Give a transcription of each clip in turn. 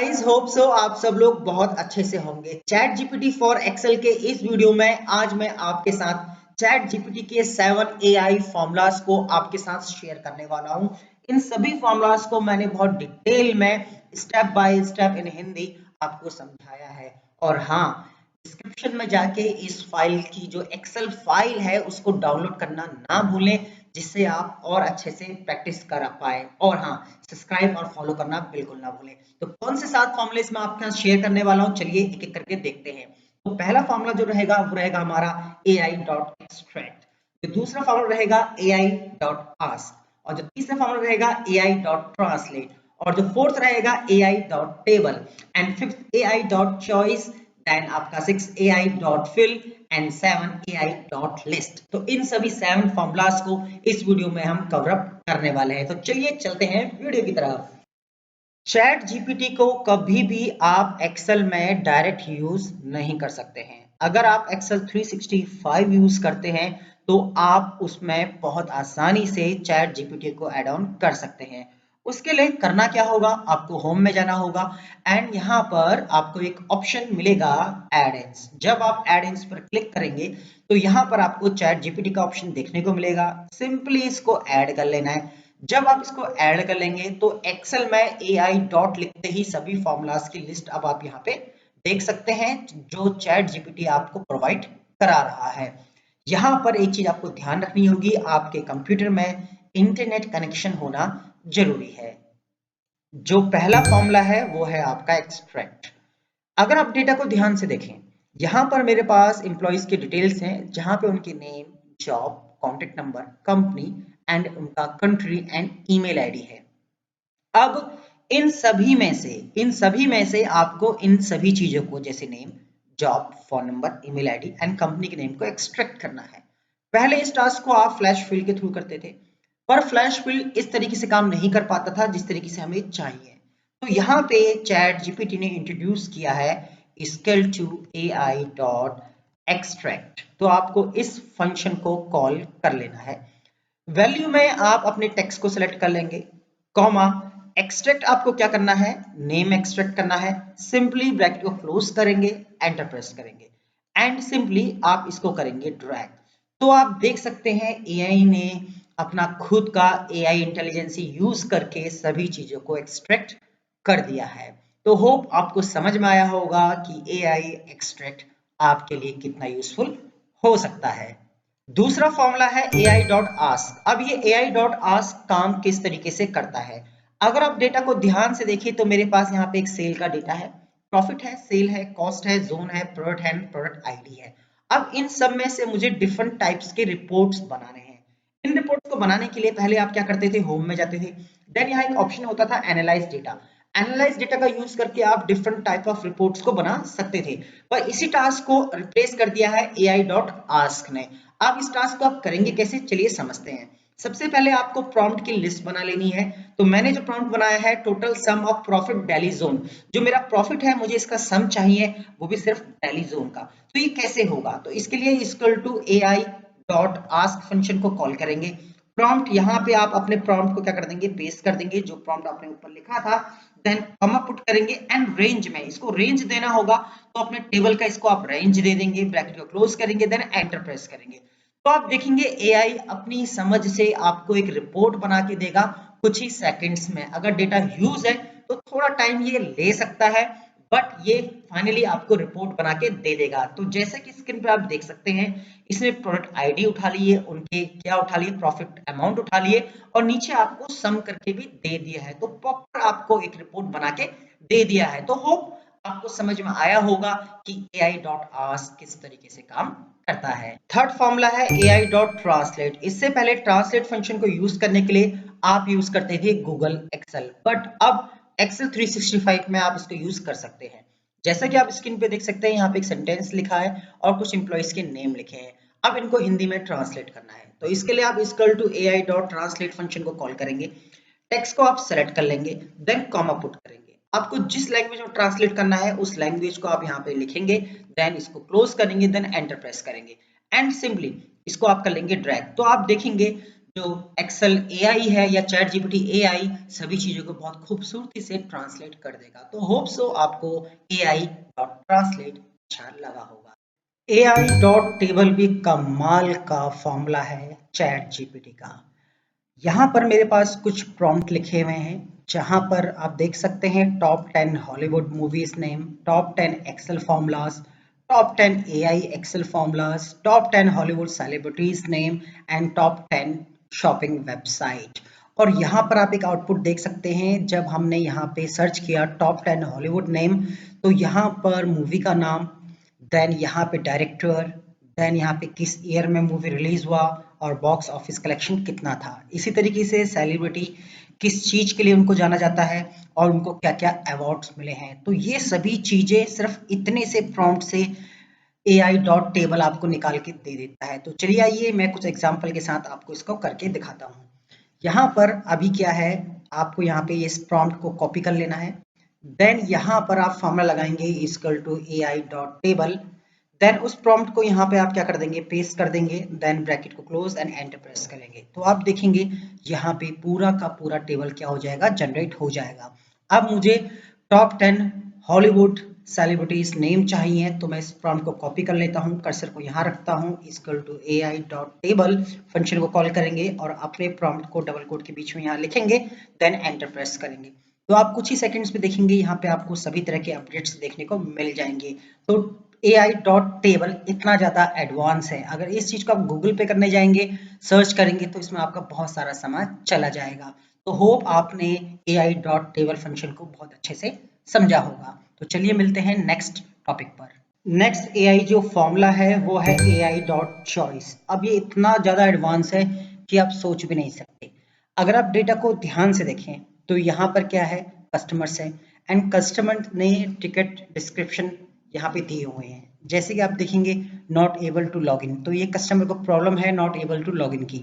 Guys hope so आप सब लोग बहुत अच्छे से होंगे। चैट जीपीटी फॉर एक्सेल के इस वीडियो में आज मैं आपके साथ चैट जीपीटी के 7 एआई फॉर्मूलाज को आपके साथ शेयर करने वाला हूं। इन सभी फॉर्मूलाज को मैंने बहुत डिटेल में step by step in Hindi आपको समझाया है। और हाँ, डिस्क्रिप्शन में जाके इस फाइल की जो एक्सेल फाइल है उसको डाउनलोड करना ना भूलें, जिससे आप और अच्छे से प्रैक्टिस कर पाए। और हाँ, सब्सक्राइब और फॉलो करना बिल्कुल ना भूलें। तो कौन से 7 फॉर्मूले मैं आपके साथ शेयर करने वाला हूँ, चलिए एक एक करके देखते हैं। तो पहला फॉर्मूला जो रहेगा वो रहेगा हमारा AI.extract, जो दूसरा फॉर्मूला रहेगा AI.ask, और जो तीसरा फॉर्मूला रहेगा AI.translate, और जो फोर्थ रहेगा AI.table, and fifth AI.choice, then आपका 6 AI.fill एंड 7 AI.list। तो इन सभी 7 फॉर्मूलाज को इस वीडियो में हम कवर अप करने वाले हैं। तो चलिए चलते हैं वीडियो की तरफ। चैट जीपीटी को कभी भी आप एक्सेल में डायरेक्ट यूज नहीं कर सकते हैं। अगर आप एक्सेल 365 यूज करते हैं तो आप उसमें बहुत आसानी से चैट जीपीटी को ऐड ऑन कर सकते हैं। उसके लिए करना क्या होगा, आपको होम में जाना होगा एंड यहाँ पर आपको एक ऑप्शन मिलेगा एड-इन्स। जब आप एड-इन्स पर क्लिक करेंगे तो यहाँ पर आपको चैट जीपीटी का ऑप्शन देखने को मिलेगा। सिंपली इसको ऐड कर लेना है। जब आप इसको ऐड कर लेंगे तो एक्सेल में AI डॉट लिखते ही सभी फॉर्मूलाज की लिस्ट अब आप यहाँ पे देख सकते हैं जो चैट जीपीटी आपको प्रोवाइड करा रहा है। यहाँ पर एक चीज आपको ध्यान रखनी होगी, आपके कंप्यूटर में इंटरनेट कनेक्शन होना जरूरी है। जो पहला फॉर्मूला है वो है आपका एक्सट्रैक्ट। अगर आप डेटा को ध्यान से देखें, यहाँ पर मेरे पास एम्प्लॉइज की डिटेल्स हैं, जहां पे उनके name, job, contact number, company and उनका कंट्री एंड ईमेल आईडी है। अब इन सभी में से आपको इन सभी चीजों को, जैसे name, job, phone number, email ID and company के नेम को एक्सट्रैक्ट करना है। पहले इस टास्क को आप फ्लैश फिल के थ्रू करते थे, पर फ्लैश फिल इस तरीके से काम नहीं कर पाता था जिस तरीके से हमें चाहिए। तो यहाँ पे चैट जीपीटी ने इंट्रोड्यूस किया है scale to AI dot extract. तो आपको इस फंक्शन को कॉल कर लेना है। वैल्यू में आप अपने टेक्स्ट को सिलेक्ट कर लेंगे, कॉमा एक्सट्रैक्ट आपको क्या करना है, नेम एक्सट्रैक्ट करना है। सिंपली ब्रैकेट को क्लोज करेंगे, एंटर प्रेस करेंगे एंड सिंपली आप इसको करेंगे ड्रैग। तो आप देख सकते हैं AI ने अपना खुद का AI इंटेलिजेंसी यूज करके सभी चीजों को एक्सट्रैक्ट कर दिया है। तो होप आपको समझ में आया होगा कि AI एक्सट्रैक्ट आपके लिए कितना यूजफुल हो सकता है। दूसरा फॉर्मूला है AI.ask। अब ये AI.ask काम किस तरीके से करता है, अगर आप डेटा को ध्यान से देखिए तो मेरे पास यहाँ पे एक सेल का डेटा है, प्रॉफिट है, सेल है, कॉस्ट है, जोन है, प्रोडक्ट है, प्रोडक्ट आईडी है। अब इन सब में से मुझे डिफरेंट टाइप्स के रिपोर्ट्स बनाने हैं। इन रिपोर्ट्स को बनाने के लिए पहले आप क्या करते थे, होम में जाते थे, देन यहाँ एक ऑप्शन होता था एनालाइज डेटा। एनालाइज डेटा का यूज करके आप डिफरेंट टाइप ऑफ रिपोर्ट्स को बना सकते थे, पर इसी टास्क को रिप्लेस कर दिया है AI.ask ने। अब इस टास्क को आप करेंगे कैसे, चलिए समझते हैं। सबसे पहले आपको प्रॉम्प्ट की लिस्ट बना लेनी है। तो मैंने जो प्रॉम्प्ट बनाया है, total sum of profit Delhi zone, जो मेरा प्रॉफिट है मुझे इसका सम चाहिए, वो भी सिर्फ दिल्ली जोन का। तो ये कैसे होगा, तो इसके लिए इक्वल टू AI.ask फंक्शन को कॉल करेंगे। प्रॉम्प्ट यहाँ पे आप अपने प्रॉम्प्ट को क्या कर देंगे, पेस्ट कर देंगे, जो प्रॉम्प्ट आपने ऊपर लिखा था, देन कॉमा पुट करेंगे एंड रेंज में इसको रेंज देना होगा, तो अपने टेबल का इसको आप रेंज दे देंगे, ब्रैकेट को क्लोज करेंगे, देन एंटर प्रेस करेंगे। तो आप देखेंगे AI अपनी समझ से आपको एक रिपोर्ट बना के देगा कुछ ही सेकंड्स में। अगर डेटा ह्यूज है तो थोड़ा टाइम ये ले सकता है, बट ये फाइनली आपको रिपोर्ट बना के दे देगा। तो जैसा कि स्क्रीन पे आप देख सकते हैं, इसने प्रोडक्ट आईडी उठा लिए, उनके क्या उठा लिए, प्रॉफिट अमाउंट उठा लिए, और नीचे आपको सम करके भी दे दिया है। तो प्रॉपर आपको एक रिपोर्ट बना के दे दिया है। तो होप आपको समझ में आया होगा कि AI.ask किस तरीके से काम करता है। थर्ड फॉर्मूला है AI.translate। इससे पहले ट्रांसलेट फंक्शन को यूज करने के लिए आप यूज करते थे गूगल एक्सेल, बट अब एक्सेल 365 में आप इसको यूज कर सकते हैं। जैसा कि आप स्क्रीन पे देख सकते हैं, यहाँ पे एक सेंटेंस लिखा है और कुछ एम्प्लॉइज के नेम लिखे हैं। अब इनको हिंदी में ट्रांसलेट करना है, तो इसके लिए आप इक्वल टू AI.translate फंक्शन को कॉल करेंगे। टेक्स्ट को आप सेलेक्ट कर लेंगे, देन कॉमा पुट करेंगे। आपको जिस लैंग्वेज में ट्रांसलेट करना है उस लैंग्वेज को आप यहाँ पे लिखेंगे, देन इसको क्लोज करेंगे, देन एंटर प्रेस करेंगे एंड सिंपली इसको आप कर लेंगे ड्रैग। तो आप देखेंगे जो एक्सेल एआई है या चैट जीपीटी एआई सभी चीजों को बहुत खूबसूरती से ट्रांसलेट कर देगा। तो होप सो आपको एआई डॉट ट्रांसलेट अच्छा लगा होगा। एआई डॉट टेबल भी कमाल का फॉर्मूला है चैट जीपीटी का। यहाँ पर मेरे पास कुछ प्रॉम्प्ट लिखे हुए हैं जहाँ पर आप देख सकते हैं top 10 Hollywood movies name, top 10 Excel formulas, top 10 AI Excel formulas, top 10 Hollywood celebrities name and top 10 shopping website. और यहाँ पर आप एक आउटपुट देख सकते हैं। जब हमने यहाँ पे सर्च किया टॉप 10 हॉलीवुड नेम, तो यहाँ पर मूवी का नाम, देन यहाँ पे डायरेक्टर, देन यहाँ पे किस ईयर में मूवी रिलीज हुआ और बॉक्स ऑफिस कलेक्शन कितना था। इसी तरीके से सेलिब्रिटी किस चीज के लिए उनको जाना जाता है और उनको क्या क्या अवार्ड्स मिले हैं। तो ये सभी चीजें सिर्फ इतने से प्रॉम्प्ट से AI डॉट टेबल आपको निकाल के दे देता है। तो चलिए आइए मैं कुछ एग्जांपल के साथ आपको इसको करके दिखाता हूँ। यहाँ पर अभी क्या है, आपको यहाँ पे इस प्रॉम्प्ट को कॉपी कर लेना है। देन यहाँ पर आप फॉर्मूला लगाएंगे equal to AI dot table. Then उस प्रॉम्प्ट को यहाँ पे आप क्या कर देंगे, पेस्ट कर देंगे। देन ब्रैकेट को क्लोज एंड एंटर प्रेस करेंगे तो आप देखेंगे यहाँ पे पूरा का पूरा टेबल क्या हो जाएगा, जनरेट हो जाएगा। अब मुझे टॉप 10 हॉलीवुड सेलिब्रिटीज नेम चाहिए, तो मैं इस प्रॉम्प्ट को कॉपी कर लेता हूँ, कर्सर को यहाँ रखता हूँ, equal to AI dot table function को कॉल करेंगे और अपने प्रॉम्प्ट को डबल कोट के बीच में यहाँ लिखेंगे, देन एंटर प्रेस करेंगे। तो आप कुछ ही सेकंड्स में देखेंगे यहाँ पे आपको सभी तरह के अपडेट्स देखने को मिल जाएंगे। तो AI डॉट टेबल इतना ज़्यादा एडवांस है, अगर इस चीज़ को आप गूगल पे करने जाएंगे, सर्च करेंगे तो इसमें आपका बहुत सारा समय चला जाएगा। तो होप आपने AI डॉट टेबल फंक्शन को बहुत अच्छे से समझा होगा। तो चलिए मिलते हैं नेक्स्ट टॉपिक पर। नेक्स्ट AI जो फॉर्मूला है वो है AI डॉट चॉइस। अब ये इतना ज़्यादा एडवांस है कि आप सोच भी नहीं सकते। अगर आप डेटा को ध्यान से देखें तो यहाँ पर क्या है, कस्टमर्स है एंड कस्टमर ने टिकट डिस्क्रिप्शन यहाँ पे दिए हुए हैं। जैसे कि आप देखेंगे not able to log in, तो ये कस्टमर को प्रॉब्लम है not able to log in की।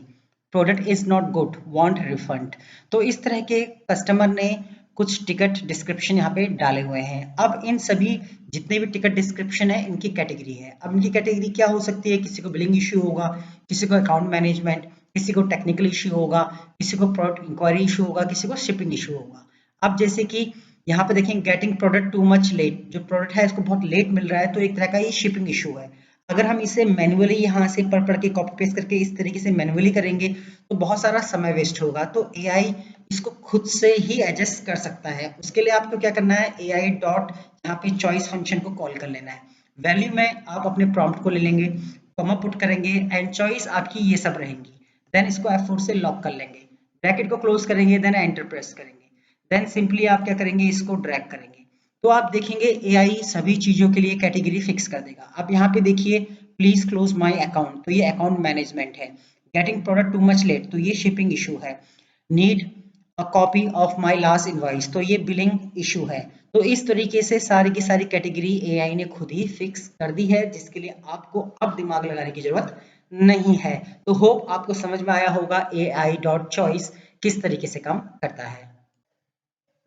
Product is not good, want refund. तो इस तरह के कस्टमर ने कुछ टिकट डिस्क्रिप्शन यहाँ पे डाले हुए हैं। अब इन सभी जितने भी टिकट डिस्क्रिप्शन है इनकी कैटेगरी है। अब इनकी कैटेगरी क्या हो सकती है, किसी को बिलिंग इश्यू होगा, किसी को अकाउंट मैनेजमेंट, किसी को टेक्निकल इश्यू होगा, किसी को प्रोडक्ट इंक्वायरी इशू होगा, किसी को शिपिंग इशू होगा। अब जैसे कि यहाँ पे देखें getting product too much late, जो प्रोडक्ट है इसको बहुत लेट मिल रहा है, तो एक तरह का ये शिपिंग इशू है। अगर हम इसे मैन्युअली यहाँ से पढ़ के कॉपी पेस्ट करके इस तरीके से मैन्युअली करेंगे तो बहुत सारा समय वेस्ट होगा। तो AI इसको खुद से ही एडजस्ट कर सकता है। उसके लिए आपको क्या करना है, AI डॉट यहाँ पे चॉइस फंक्शन को कॉल कर लेना है। वैल्यू में आप अपने प्रॉम्प्ट को ले लेंगे, कॉमा पुट करेंगे एंड चॉइस आपकी ये सब रहेंगी। देन इसको F4 से लॉक कर लेंगे, ब्रैकेट को क्लोज करेंगे, देन एंटर प्रेस करेंगे। देन सिंपली आप क्या करेंगे, इसको ड्रैग करेंगे तो आप देखेंगे AI सभी चीजों के लिए कैटेगरी फिक्स कर देगा। अब यहाँ पे देखिए प्लीज क्लोज माय अकाउंट, तो ये अकाउंट मैनेजमेंट है। Getting product too much late, तो ये शिपिंग इशू है। Need a copy of my last invoice, तो ये बिलिंग इशू है। तो इस तरीके से सारी की सारी कैटेगरी AI ने खुद ही फिक्स कर दी है, जिसके लिए आपको अब दिमाग लगाने की जरूरत नहीं है। तो होप आपको समझ में आया होगा AI डॉट चॉइस किस तरीके से काम करता है।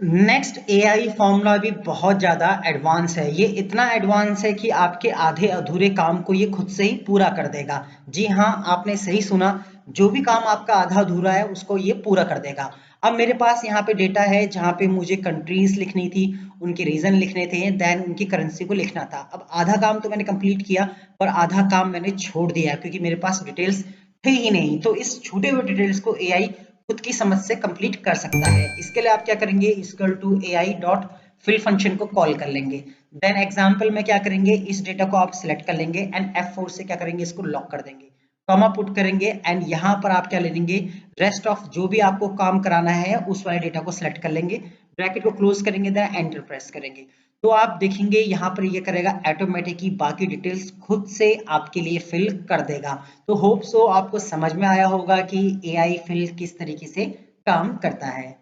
नेक्स्ट AI फॉर्मूला भी बहुत ज़्यादा एडवांस है। ये इतना एडवांस है कि आपके आधे अधूरे काम को ये खुद से ही पूरा कर देगा। जी हाँ, आपने सही सुना, जो भी काम आपका आधा अधूरा है उसको ये पूरा कर देगा। अब मेरे पास यहाँ पे डेटा है जहाँ पे मुझे कंट्रीज लिखनी थी, उनके रीजन लिखने थे, देन उनकी करेंसी को लिखना था। अब आधा काम तो मैंने कंप्लीट किया पर आधा काम मैंने छोड़ दिया क्योंकि मेरे पास डिटेल्स थे ही नहीं। तो इस छूटे हुए डिटेल्स को AI खुद की समझ से कंप्लीट कर सकता है। इसके लिए आप क्या करेंगे, equal to AI dot fill function को कॉल कर लेंगे। देन एग्जाम्पल में क्या करेंगे, इस डेटा को आप सिलेक्ट कर लेंगे एंड F4 से क्या करेंगे, इसको लॉक कर देंगे, कॉमा पुट करेंगे एंड यहाँ पर आप क्या ले लेंगे, रेस्ट ऑफ जो भी आपको काम कराना है उस वाले डेटा को सिलेक्ट कर लेंगे, ब्रैकेट को क्लोज करेंगे, देन एंटर प्रेस करेंगे। तो आप देखेंगे यहाँ पर ये करेगा ऑटोमेटिक ही बाकी डिटेल्स खुद से आपके लिए फिल कर देगा। तो होप सो आपको समझ में आया होगा कि AI फिल किस तरीके से काम करता है।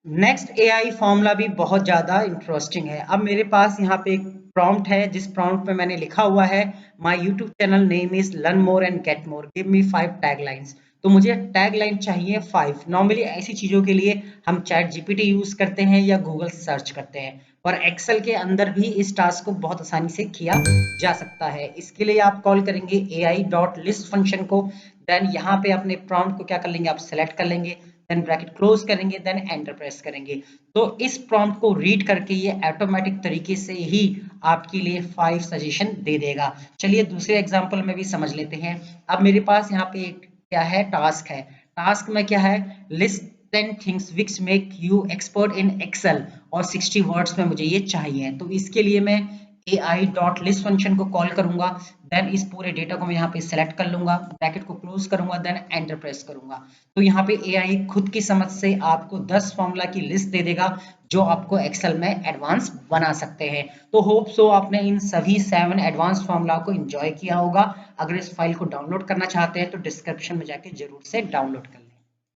नेक्स्ट AI फॉर्मूला भी बहुत ज्यादा इंटरेस्टिंग है। अब मेरे पास यहाँ पे एक प्रॉम्प्ट है, जिस प्रॉम्प्ट में मैंने लिखा हुआ है my YouTube channel name is learn more and get more, give me 5 taglines. तो मुझे टैगलाइन चाहिए 5। नॉर्मली ऐसी चीजों के लिए हम चैट GPT यूज करते हैं या गूगल सर्च करते हैं, और एक्सेल के अंदर भी इस टास्क को बहुत आसानी से किया जा सकता है। इसके लिए आप कॉल करेंगे ai.list फंक्शन को, देन यहाँ पे अपने प्रॉम्प्ट को क्या कर लेंगे, आप सेलेक्ट कर लेंगे, देन ब्रैकेट क्लोज करेंगे, देन एंटर प्रेस करेंगे। तो इस प्रॉम्प्ट को रीड करके ये ऑटोमेटिक तरीके से ही आपके लिए 5 सजेशन दे देगा। चलिए दूसरे एग्जांपल में भी समझ लेते हैं। अब मेरे पास यहाँ पे क्या है, टास्क है। टास्क में क्या है, list 10 things which make you expert in Excel और 60 वर्ड्स में मुझे ये चाहिए। तो इसके लिए मैं ai.list फंक्शन को कॉल करूंगा, देन इस पूरे डेटा को मैं यहाँ पे सेलेक्ट कर लूंगा, ब्रैकेट को क्लोज करूंगा, देन एंटर प्रेस करूंगा। तो यहाँ पे AI खुद की समझ से आपको 10 फॉर्मूला की लिस्ट दे देगा जो आपको एक्सेल में एडवांस बना सकते हैं। तो होप सो आपने इन सभी 7 एडवांस फॉर्मूला को एंजॉय किया होगा। अगर इस फाइल को डाउनलोड करना चाहते हैं तो डिस्क्रिप्शन में जाके जरूर से डाउनलोड कर लें।